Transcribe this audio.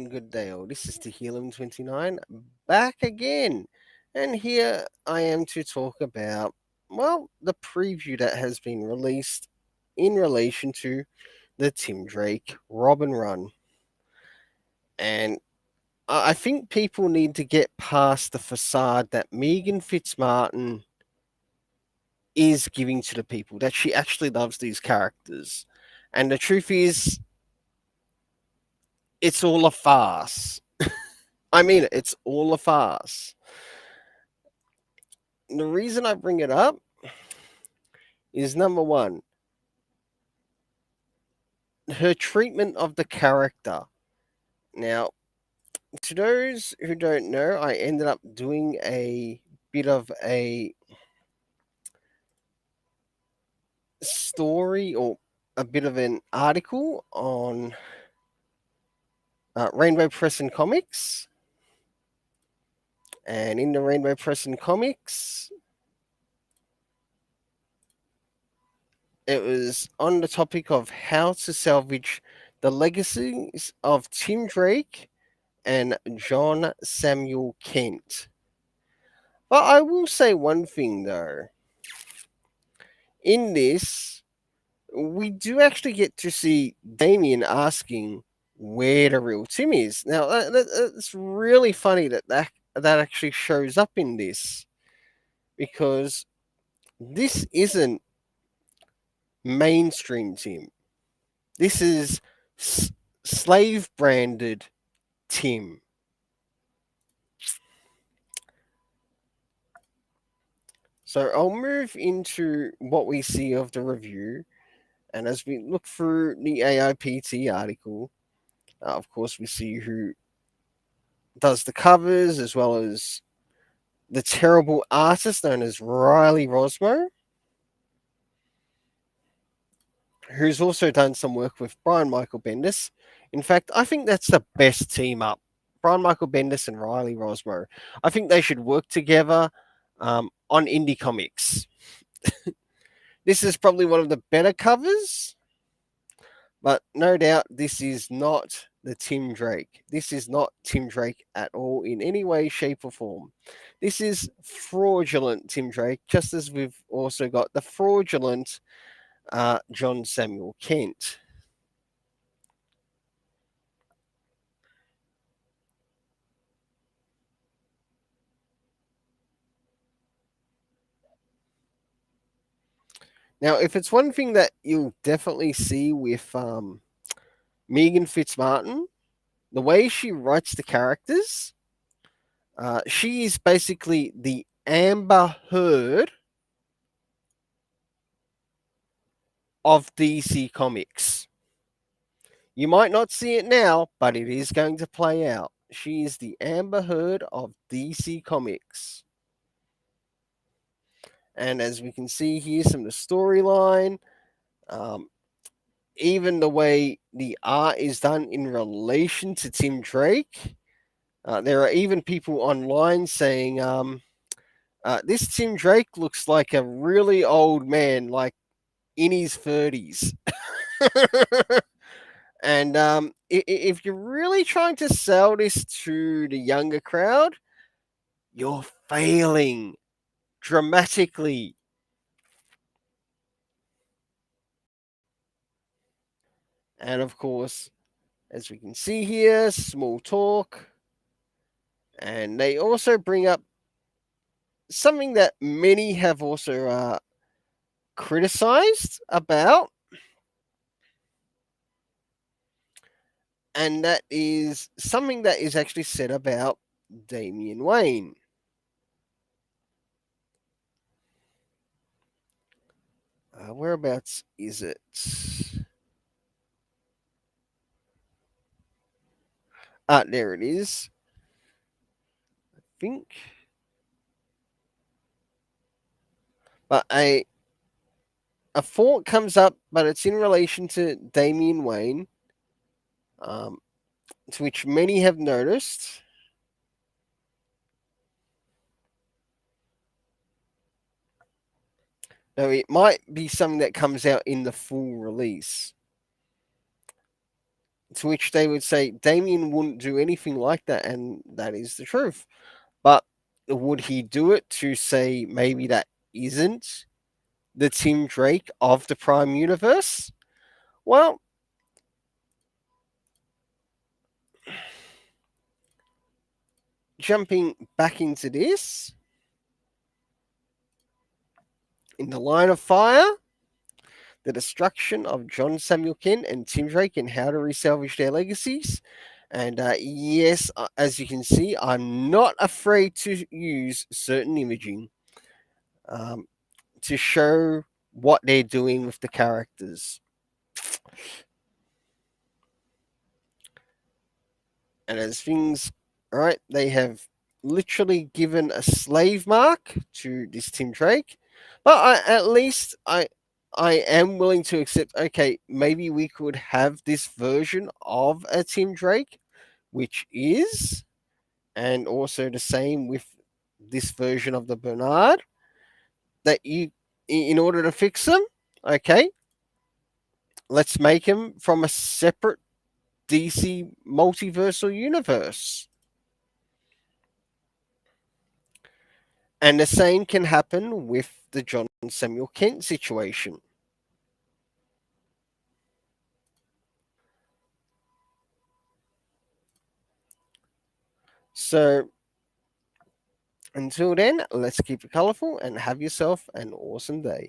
and good day all. This is Tehillim29 back again. And here I am to talk about, well, the preview that has been released in relation to the Tim Drake Robin run. And I think people need to get past the facade that Meghan Fitzmartin is giving to the people, that she actually loves these characters. And the truth is, it's all a farce. I mean it, it's all a farce. The reason I bring it up is number one, her treatment of the character. Now, to those who don't know, I ended up doing a bit of a story or a bit of an article on Rainbow Press and Comics. And in the Rainbow Press and Comics, it was on the topic of how to salvage the legacies of Tim Drake and John Samuel Kent. But I will say one thing though. In this, we do actually get to see Damien asking where the real Tim is. Now, it's really funny that actually shows up in this because this isn't mainstream Tim. This is slave branded Tim. So I'll move into what we see of the review. And as we look through the AIPT article, of course, we see who does the covers as well as the terrible artist known as Riley Rosmo, who's also done some work with Brian Michael Bendis. In fact, I think that's the best team up. Brian Michael Bendis and Riley Rosmo. I think they should work together on indie comics. This is probably one of the better covers, but no doubt this is not the Tim Drake. This is not Tim Drake at all in any way, shape, or form. This is fraudulent Tim Drake, just as we've also got the fraudulent John Samuel Kent. Now, if it's one thing that you'll definitely see with Meghan Fitzmartin, the way she writes the characters, she is basically the Amber Heard of DC Comics. You might not see it now, but it is going to play out. She is the Amber Heard of DC Comics. And as we can see here, some of the storyline, even the way the art is done in relation to Tim Drake. There are even people online saying this Tim Drake looks like a really old man, like in his 30s. And if you're really trying to sell this to the younger crowd, you're failing dramatically. And of course, as we can see here, small talk. And they also bring up something that many have also criticized about, and that is something that is actually said about Damian Wayne. Whereabouts is it? There it is. I think. But a thought comes up, but it's in relation to Damian Wayne, to which many have noticed. Now, it might be something that comes out in the full release, To which they would say Damien wouldn't do anything like that, and that is the truth. But would he do it to say maybe that isn't the Tim Drake of the Prime Universe? Well, jumping back into this, in the Line of Fire, the destruction of John Samuel Kent and Tim Drake and how to resalvage their legacies. And yes, as you can see, I'm not afraid to use certain imaging um, to show what they're doing with the characters. And as things, right, they have literally given a slave mark to this Tim Drake. But at least I am willing to accept, okay, maybe we could have this version of a Tim Drake, which is, and also the same with this version of the Bernard, that you, in order to fix them, okay, let's make him from a separate DC multiversal universe. And the same can happen with the John Samuel Kent situation. So until then, let's keep it colorful and have yourself an awesome day.